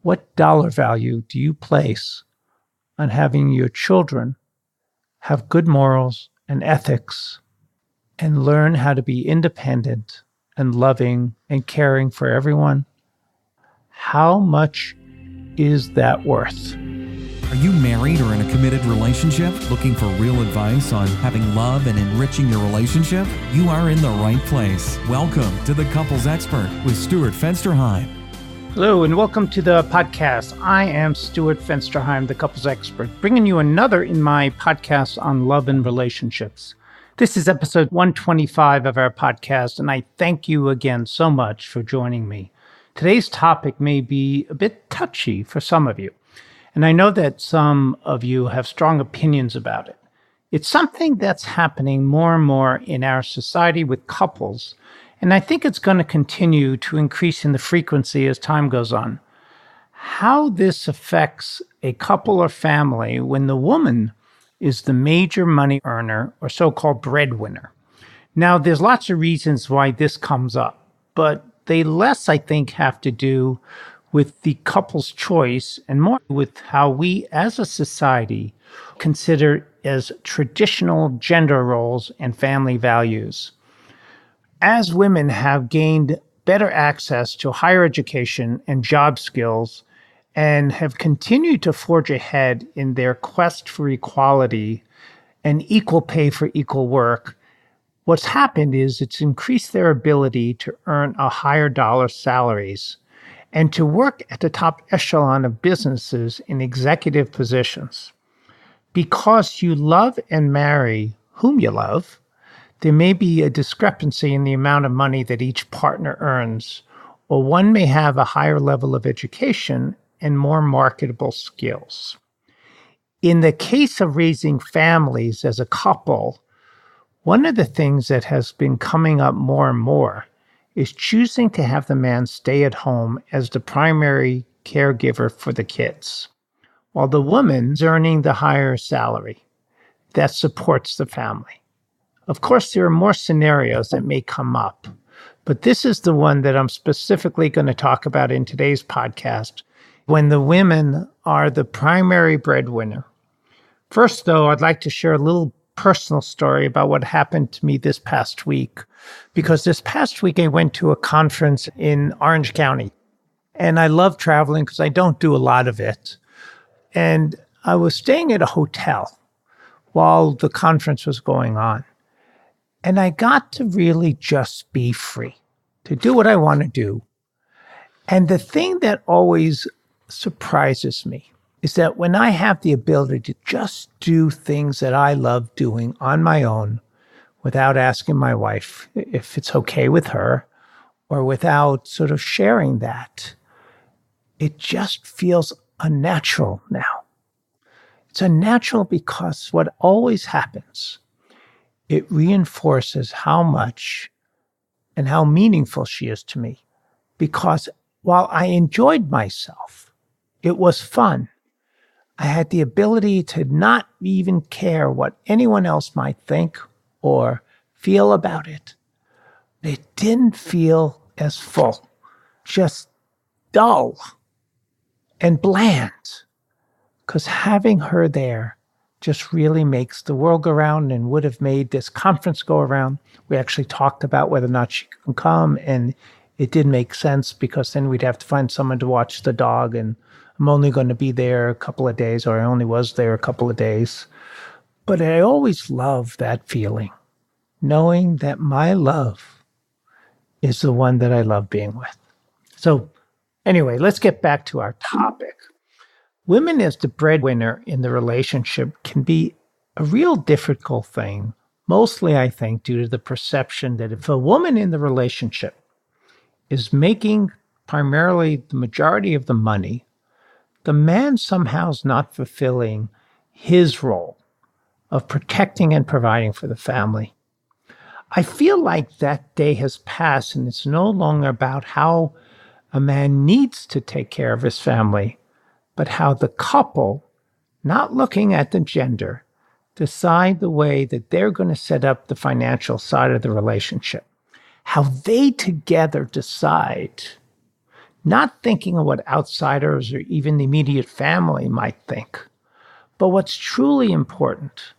What dollar value do you place on having your children have good morals and ethics and learn how to be independent and loving and caring for everyone? How much is that worth? Are you married or in a committed relationship looking for real advice on having love and enriching your relationship? You are in the right place. Welcome to The Couples Expert with Stuart Fensterheim. Hello, and welcome to the podcast. I am Stuart Fensterheim, the Couples Expert, bringing you another in my podcast on love and relationships. This is episode 125 of our podcast, and I thank you again so much for joining me. Today's topic may be a bit touchy for some of you, and I know that some of you have strong opinions about it. It's something that's happening more and more in our society with couples, and I think it's going to continue to increase in the frequency as time goes on. How this affects a couple or family when the woman is the major money earner or so-called breadwinner. Now, there's lots of reasons why this comes up, but they less, I think, have to do with the couple's choice and more with how we as a society consider as traditional gender roles and family values. As women have gained better access to higher education and job skills and have continued to forge ahead in their quest for equality and equal pay for equal work, what's happened is it's increased their ability to earn a higher dollar salaries and to work at the top echelon of businesses in executive positions. Because you love and marry whom you love, there may be a discrepancy in the amount of money that each partner earns, or one may have a higher level of education and more marketable skills. In the case of raising families as a couple, one of the things that has been coming up more and more is choosing to have the man stay at home as the primary caregiver for the kids, while the woman's earning the higher salary that supports the family. Of course, there are more scenarios that may come up, but this is the one that I'm specifically going to talk about in today's podcast, when the women are the primary breadwinner. First, though, I'd like to share a little personal story about what happened to me this past week, because this past week I went to a conference in Orange County, and I love traveling because I don't do a lot of it. And I was staying at a hotel while the conference was going on. And I got to really just be free to do what I want to do. And the thing that always surprises me is that when I have the ability to just do things that I love doing on my own without asking my wife if it's okay with her or without sort of sharing that, it just feels unnatural now. It's unnatural because what always happens, it reinforces how much and how meaningful she is to me. Because while I enjoyed myself, it was fun. I had the ability to not even care what anyone else might think or feel about it. It didn't feel as full, just dull and bland. Because having her there just really makes the world go round and would have made this conference go around. We actually talked about whether or not she can come, and it didn't make sense because then we'd have to find someone to watch the dog, and I'm only going to be there a couple of days, or I only was there a couple of days. But I always love that feeling, knowing that my love is the one that I love being with. So anyway, let's get back to our topic. Women as the breadwinner in the relationship can be a real difficult thing, mostly, I think, due to the perception that if a woman in the relationship is making primarily the majority of the money, the man somehow is not fulfilling his role of protecting and providing for the family. I feel like that day has passed, and it's no longer about how a man needs to take care of his family, but how the couple, not looking at the gender, decide the way that they're going to set up the financial side of the relationship. How they together decide not thinking of what outsiders or even the immediate family might think. But what's truly important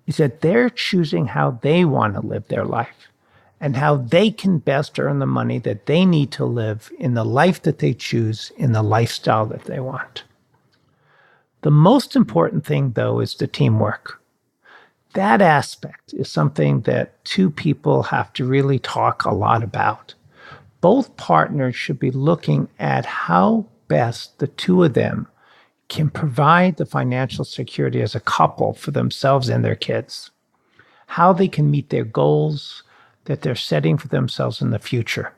is that they're choosing how they want to live their life and how they can best earn the money that they need to live in the life that they choose, in the lifestyle that they want. The most important thing, though, is the teamwork. That aspect is something that two people have to really talk a lot about. Both partners should be looking at how best the two of them can provide the financial security as a couple for themselves and their kids, how they can meet their goals that they're setting for themselves in the future,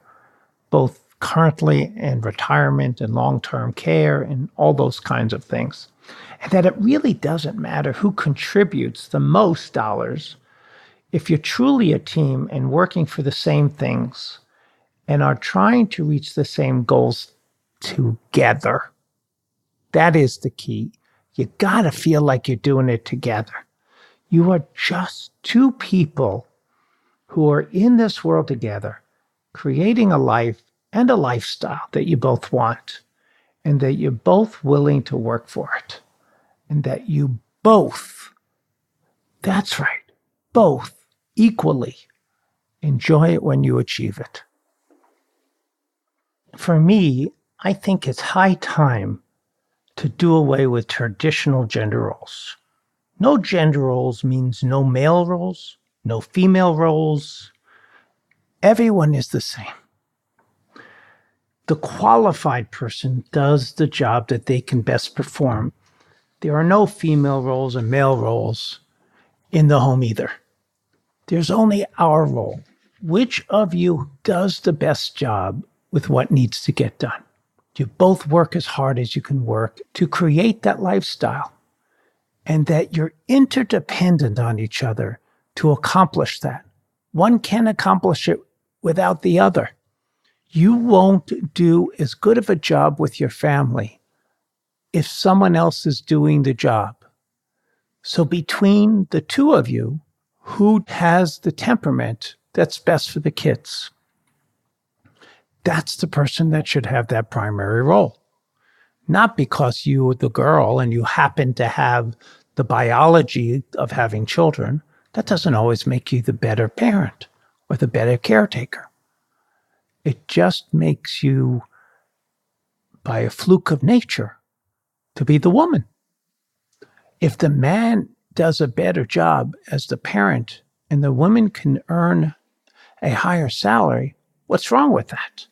both currently in retirement and long-term care and all those kinds of things. And that it really doesn't matter who contributes the most dollars if you're truly a team and working for the same things and are trying to reach the same goals together. That is the key. You got to feel like you're doing it together. You are just two people who are in this world together, creating a life and a lifestyle that you both want, and that you're both willing to work for it, and that you both, that's right, both equally enjoy it when you achieve it. For me, I think it's high time to do away with traditional gender roles. No gender roles means no male roles, no female roles. Everyone is the same. The qualified person does the job that they can best perform. There are no female roles or male roles in the home either. There's only our role. Which of you does the best job with what needs to get done? You both work as hard as you can work to create that lifestyle, and that you're interdependent on each other to accomplish that. One can't accomplish it without the other. You won't do as good of a job with your family if someone else is doing the job. So between the two of you, who has the temperament that's best for the kids? That's the person that should have that primary role. Not because you're the girl and you happen to have the biology of having children. That doesn't always make you the better parent or the better caretaker. It just makes you, by a fluke of nature, to be the woman. If the man does a better job as the parent and the woman can earn a higher salary, what's wrong with that?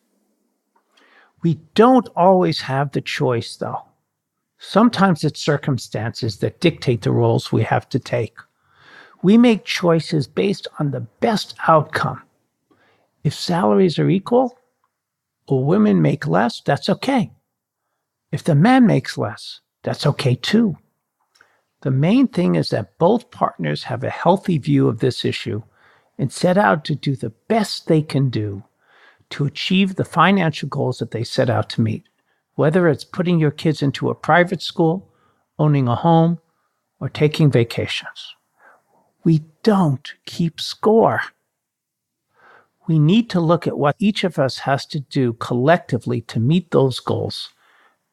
We don't always have the choice, though. Sometimes it's circumstances that dictate the roles we have to take. We make choices based on the best outcome. If salaries are equal, or women make less, that's okay. If the man makes less, that's okay too. The main thing is that both partners have a healthy view of this issue and set out to do the best they can do to achieve the financial goals that they set out to meet, whether it's putting your kids into a private school, owning a home, or taking vacations. We don't keep score. We need to look at what each of us has to do collectively to meet those goals.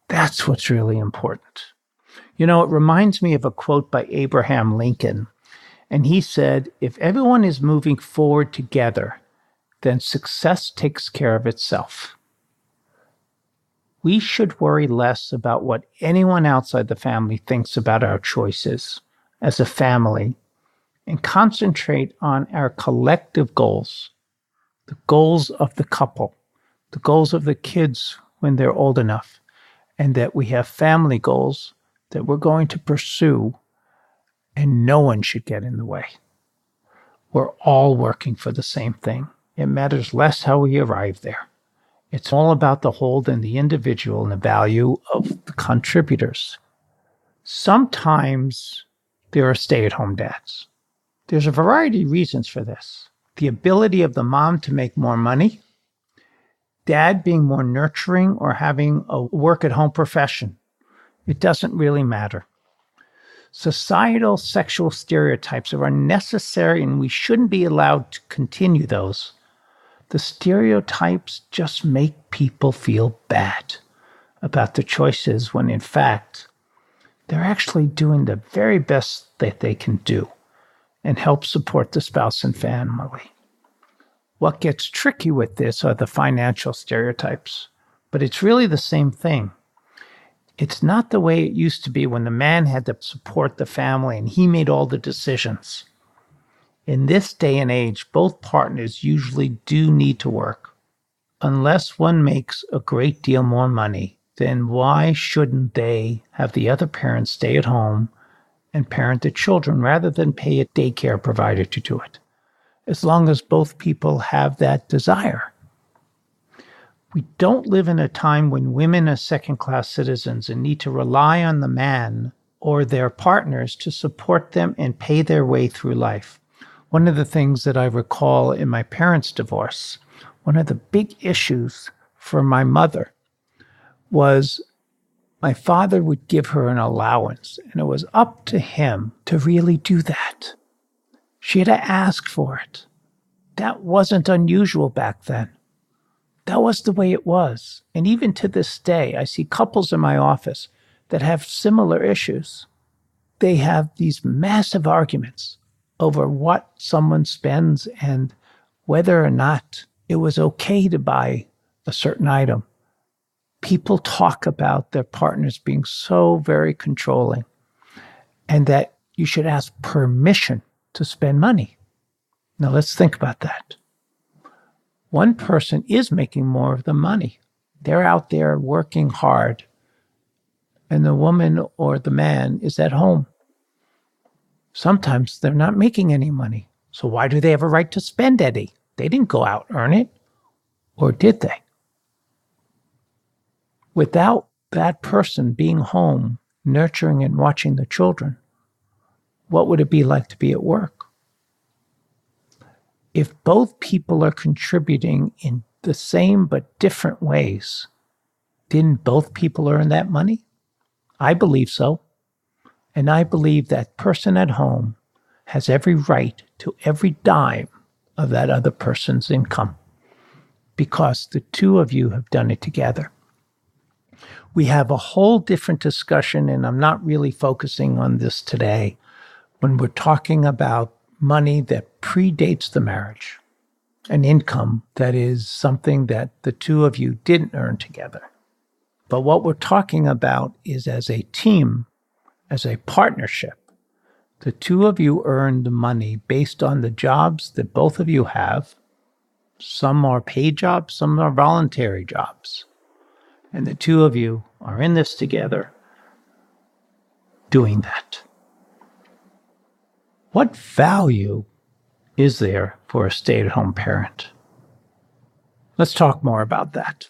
That's what's really important. You know, it reminds me of a quote by Abraham Lincoln, and he said, "If everyone is moving forward together, then success takes care of itself." We should worry less about what anyone outside the family thinks about our choices as a family and concentrate on our collective goals, the goals of the couple, the goals of the kids when they're old enough, and that we have family goals that we're going to pursue, and no one should get in the way. We're all working for the same thing. It matters less how we arrive there. It's all about the whole and the individual and the value of the contributors. Sometimes there are stay-at-home dads. There's a variety of reasons for this. The ability of the mom to make more money, dad being more nurturing, or having a work-at-home profession. It doesn't really matter. Societal sexual stereotypes are unnecessary, and we shouldn't be allowed to continue those. The stereotypes just make people feel bad about their choices when in fact, they're actually doing the very best that they can do and help support the spouse and family. What gets tricky with this are the financial stereotypes, but it's really the same thing. It's not the way it used to be when the man had to support the family and he made all the decisions. In this day and age, both partners usually do need to work. Unless one makes a great deal more money, then why shouldn't they have the other parent stay at home and parent the children rather than pay a daycare provider to do it? As long as both people have that desire. We don't live in a time when women are second-class citizens and need to rely on the man or their partners to support them and pay their way through life. One of the things that I recall in my parents' divorce, one of the big issues for my mother was my father would give her an allowance, and it was up to him to really do that. She had to ask for it. That wasn't unusual back then. That was the way it was. And even to this day, I see couples in my office that have similar issues. They have these massive arguments over what someone spends and whether or not it was okay to buy a certain item. People talk about their partners being so very controlling and that you should ask permission to spend money. Now let's think about that. One person is making more of the money. They're out there working hard, and the woman or the man is at home. Sometimes they're not making any money. So why do they have a right to spend any? They didn't go out and earn it. Or did they? Without that person being home, nurturing and watching the children, what would it be like to be at work? If both people are contributing in the same but different ways, didn't both people earn that money? I believe so. And I believe that person at home has every right to every dime of that other person's income because the two of you have done it together. We have a whole different discussion, and I'm not really focusing on this today, when we're talking about money that predates the marriage, an income that is something that the two of you didn't earn together. But what we're talking about is as a team, as a partnership. The two of you earn the money based on the jobs that both of you have. Some are paid jobs, some are voluntary jobs. And the two of you are in this together doing that. What value is there for a stay-at-home parent? Let's talk more about that.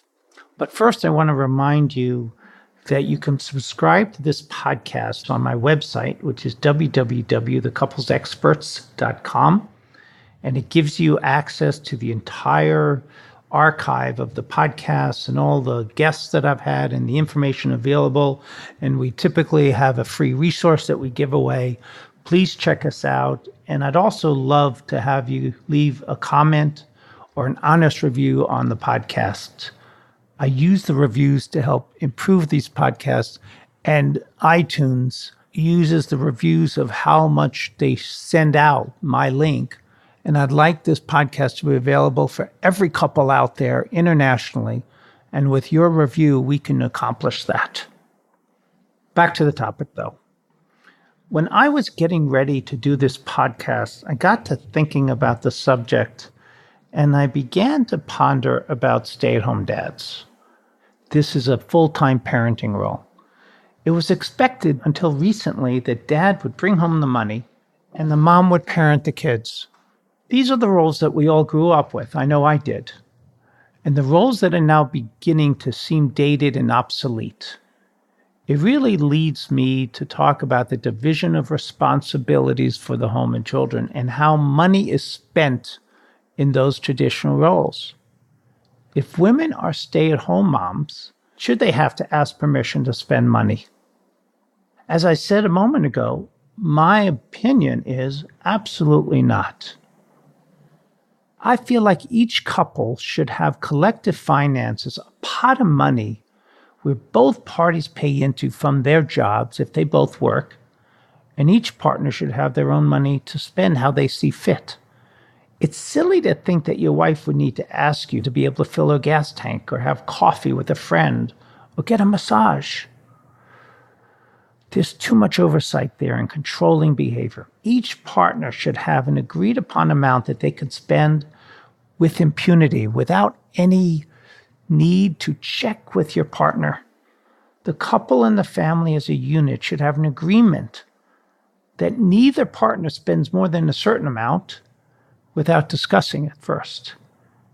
But first, I want to remind you that you can subscribe to this podcast on my website, which is www.thecouplesexperts.com. And it gives you access to the entire archive of the podcasts and all the guests that I've had and the information available. And we typically have a free resource that we give away. Please check us out. And I'd also love to have you leave a comment or an honest review on the podcast. I use the reviews to help improve these podcasts, and iTunes uses the reviews of how much they send out my link. And I'd like this podcast to be available for every couple out there internationally. And with your review, we can accomplish that. Back to the topic, though. When I was getting ready to do this podcast, I got to thinking about the subject, and I began to ponder about stay-at-home dads. This is a full-time parenting role. It was expected until recently that dad would bring home the money and the mom would parent the kids. These are the roles that we all grew up with. I know I did. And the roles that are now beginning to seem dated and obsolete. It really leads me to talk about the division of responsibilities for the home and children and how money is spent in those traditional roles. If women are stay-at-home moms, should they have to ask permission to spend money? As I said a moment ago, my opinion is absolutely not. I feel like each couple should have collective finances, a pot of money where both parties pay into from their jobs if they both work, and each partner should have their own money to spend how they see fit. It's silly to think that your wife would need to ask you to be able to fill her gas tank or have coffee with a friend or get a massage. There's too much oversight there and controlling behavior. Each partner should have an agreed upon amount that they can spend with impunity without any need to check with your partner. The couple and the family as a unit should have an agreement that neither partner spends more than a certain amount without discussing it first.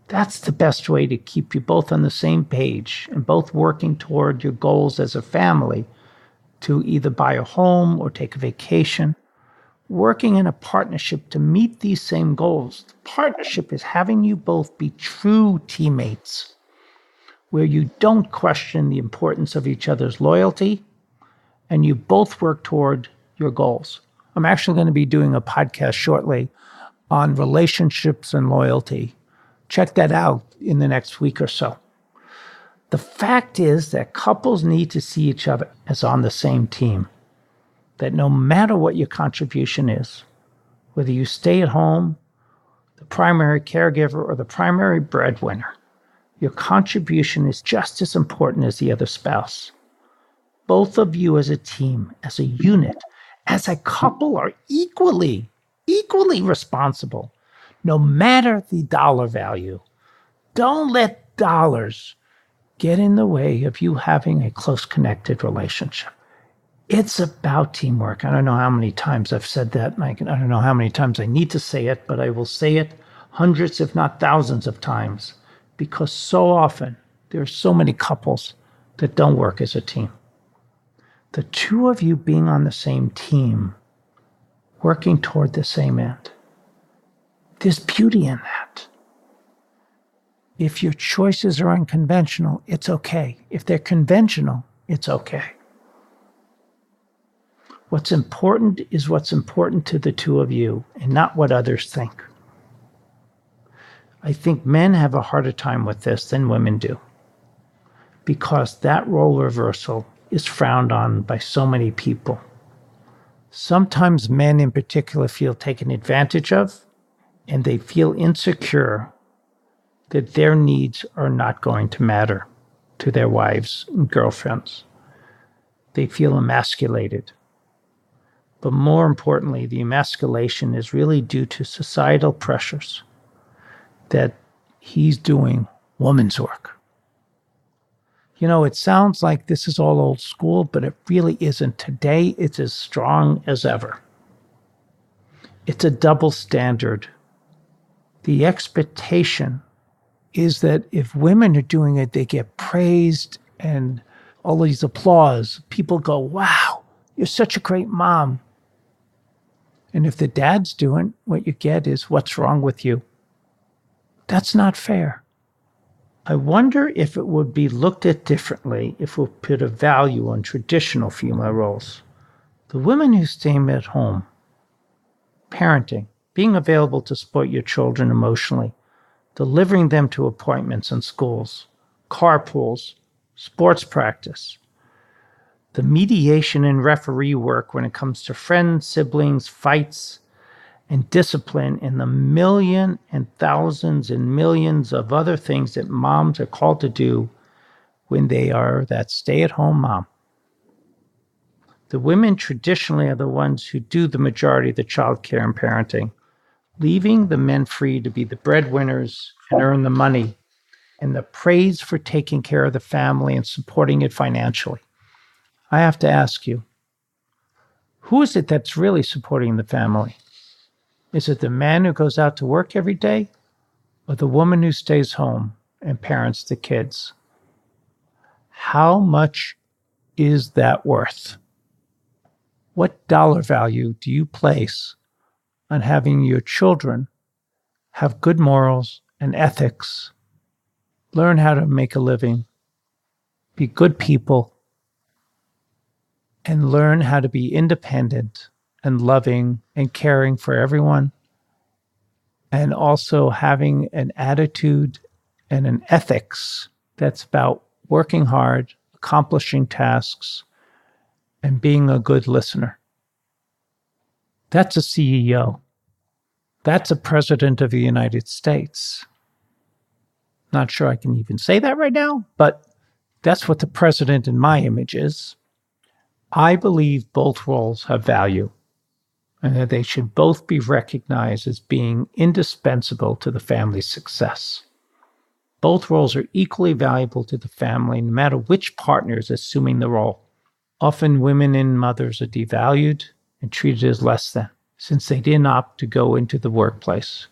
That's the best way to keep you both on the same page and both working toward your goals as a family to either buy a home or take a vacation. Working in a partnership to meet these same goals. The partnership is having you both be true teammates, where you don't question the importance of each other's loyalty and you both work toward your goals. I'm actually going to be doing a podcast shortly on relationships and loyalty. Check that out in the next week or so. The fact is that couples need to see each other as on the same team. That no matter what your contribution is, whether you stay at home, the primary caregiver, or the primary breadwinner, your contribution is just as important as the other spouse. Both of you as a team, as a unit, as a couple are equally responsible, no matter the dollar value. Don't let dollars get in the way of you having a close connected relationship. It's about teamwork. I don't know how many times I've said that. I don't know how many times I need to say it, but I will say it hundreds, if not thousands of times, because so often there are so many couples that don't work as a team. The two of you being on the same team, working toward the same end, there's beauty in that. If your choices are unconventional, it's okay. If they're conventional, it's okay. What's important is what's important to the two of you and not what others think. I think men have a harder time with this than women do because that role reversal is frowned on by so many people. Sometimes men in particular feel taken advantage of and they feel insecure that their needs are not going to matter to their wives and girlfriends. They feel emasculated. But more importantly, the emasculation is really due to societal pressures that he's doing woman's work. You know, it sounds like this is all old school, but it really isn't. Today, it's as strong as ever. It's a double standard. The expectation is that if women are doing it, they get praised and all these applause. People go, wow, you're such a great mom. And if the dad's doing, what you get is, what's wrong with you? That's not fair. I wonder if it would be looked at differently if we put a value on traditional female roles. The women who stay at home, parenting, being available to support your children emotionally, delivering them to appointments and schools, carpools, sports practice, the mediation and referee work when it comes to friends, siblings, fights, and discipline, and the million and thousands and millions of other things that moms are called to do when they are that stay-at-home mom. The women traditionally are the ones who do the majority of the child care and parenting, leaving the men free to be the breadwinners and earn the money and the praise for taking care of the family and supporting it financially. I have to ask you, who is it that's really supporting the family? Is it the man who goes out to work every day or the woman who stays home and parents the kids? How much is that worth? What dollar value do you place on having your children have good morals and ethics, learn how to make a living, be good people, and learn how to be independent and loving and caring for everyone and also having an attitude and an ethics that's about working hard, accomplishing tasks, and being a good listener. That's a CEO. That's a president of the United States. Not sure I can even say that right now, but that's what the president in my image is. I believe both roles have value and that they should both be recognized as being indispensable to the family's success. Both roles are equally valuable to the family, no matter which partner is assuming the role. Often women and mothers are devalued and treated as less than, since they didn't opt to go into the workplace.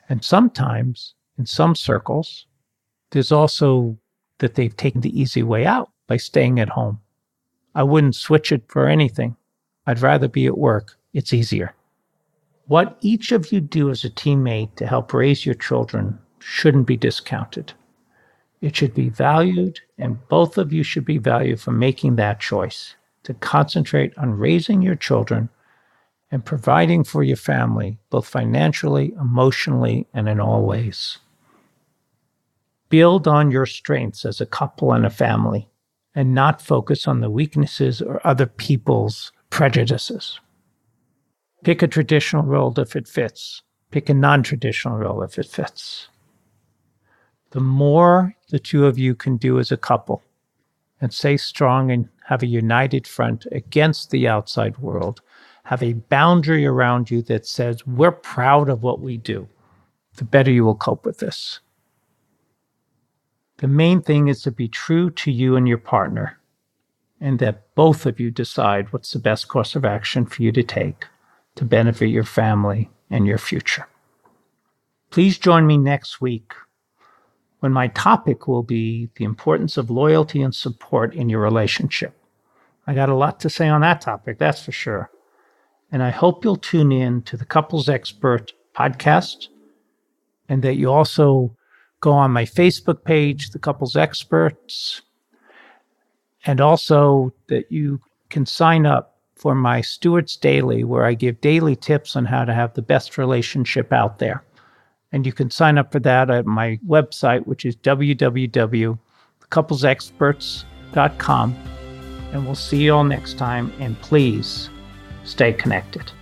And sometimes, in some circles, there's also that they've taken the easy way out by staying at home. I wouldn't switch it for anything. I'd rather be at work. It's easier. What each of you do as a teammate to help raise your children shouldn't be discounted. It should be valued, and both of you should be valued for making that choice to concentrate on raising your children and providing for your family, both financially, emotionally, and in all ways. Build on your strengths as a couple and a family, and not focus on the weaknesses or other people's prejudices. Pick a traditional role if it fits. Pick a non-traditional role if it fits. The more the two of you can do as a couple and stay strong and have a united front against the outside world, have a boundary around you that says, we're proud of what we do, the better you will cope with this. The main thing is to be true to you and your partner, and that both of you decide what's the best course of action for you to take to benefit your family and your future. Please join me next week when my topic will be the importance of loyalty and support in your relationship. I got a lot to say on that topic, that's for sure. And I hope you'll tune in to the Couples Expert podcast, and that you also go on my Facebook page, The Couples Experts, and also that you can sign up for my Stuart's Daily, where I give daily tips on how to have the best relationship out there. And you can sign up for that at my website, which is www.thecouplesexperts.com. And we'll see you all next time. And please stay connected.